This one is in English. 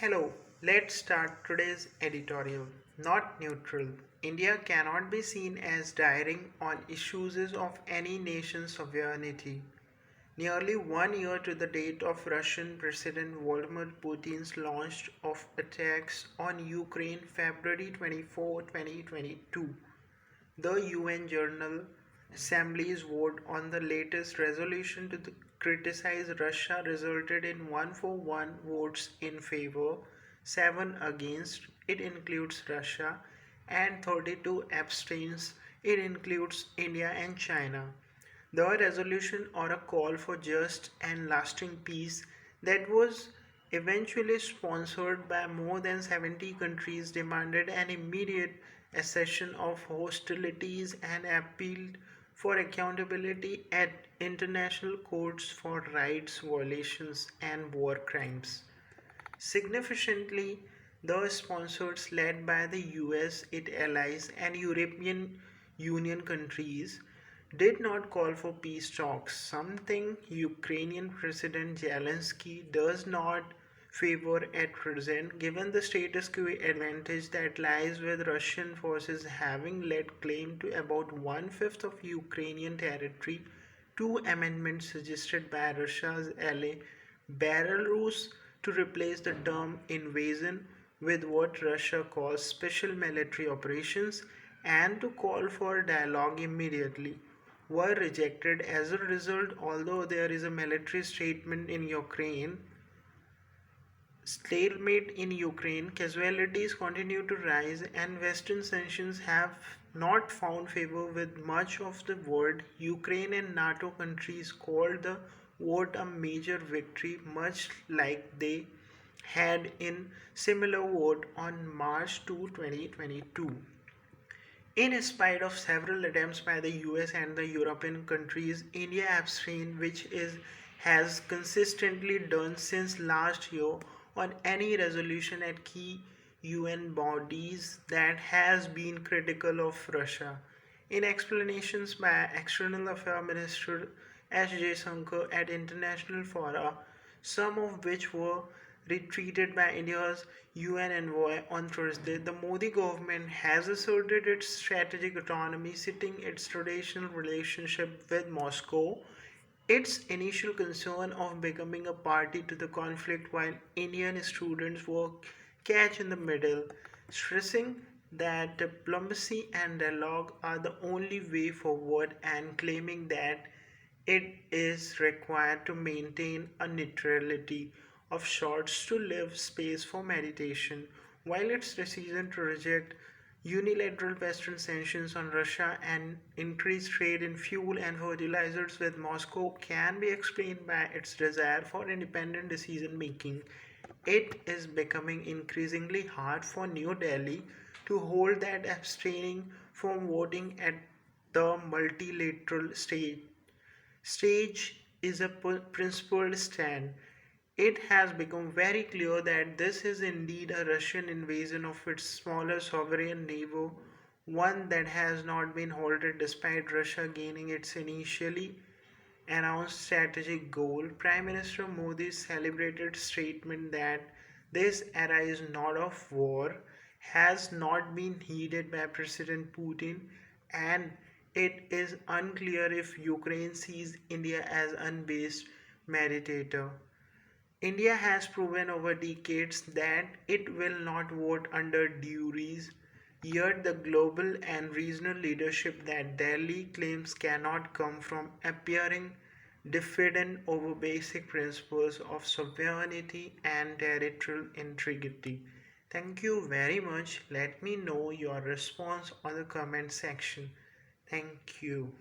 Hello, let's start today's editorial. Not neutral. India cannot be seen as daring on issues of any nation's sovereignty. Nearly 1 year to the date of Russian President Vladimir Putin's launch of attacks on Ukraine February 24, 2022, the UN General Assembly's vote on the latest resolution to criticize Russia resulted in 141 votes in favor, 7 against, it includes Russia, and 32 abstains, it includes India and China. The resolution or a call for just and lasting peace that was eventually sponsored by more than 70 countries demanded an immediate cessation of hostilities and appealed for accountability at international courts for rights violations and war crimes. Significantly, the sponsors led by the US, its allies, and European Union countries did not call for peace talks, something Ukrainian President Zelensky does not favor at present, given the status quo advantage that lies with Russian forces having laid claim to about one-fifth of Ukrainian territory. Two amendments suggested by Russia's ally Belarus to replace the term invasion with what Russia calls special military operations and to call for dialogue immediately were rejected. As a result, although there is a military stalemate in Ukraine, casualties continue to rise, and Western sanctions have not found favor with much of the world. Ukraine and NATO countries called the vote a major victory, much like they had in similar vote on March 2, 2022. In spite of several attempts by the US and the European countries, India abstained, which has consistently done since last year on any resolution at key UN bodies that has been critical of Russia. In explanations by External Affairs Minister S. Jaishankar at international fora, some of which were retreated by India's UN envoy on Thursday, the Modi government has asserted its strategic autonomy, citing its traditional relationship with Moscow, its initial concern of becoming a party to the conflict, while Indian students were catch in the middle, stressing that diplomacy and dialogue are the only way forward and claiming that it is required to maintain a neutrality of sorts to leave space for meditation. While its decision to reject unilateral Western sanctions on Russia and increase trade in fuel and fertilizers with Moscow can be explained by its desire for independent decision making, it is becoming increasingly hard for New Delhi to hold that abstaining from voting at the multilateral stage is a principled stand. It has become very clear that this is indeed a Russian invasion of its smaller sovereign neighbor, one that has not been halted despite Russia gaining its initially announced strategic goal. Prime Minister Modi's celebrated statement that this era is not of war has not been heeded by President Putin, and it is unclear if Ukraine sees India as unbased meditator. India has proven over decades that it will not vote under duties, yet the global and regional leadership that Delhi claims cannot come from appearing defeated over basic principles of sovereignty and territorial integrity. Thank you very much. Let me know your response on the comment section. Thank you.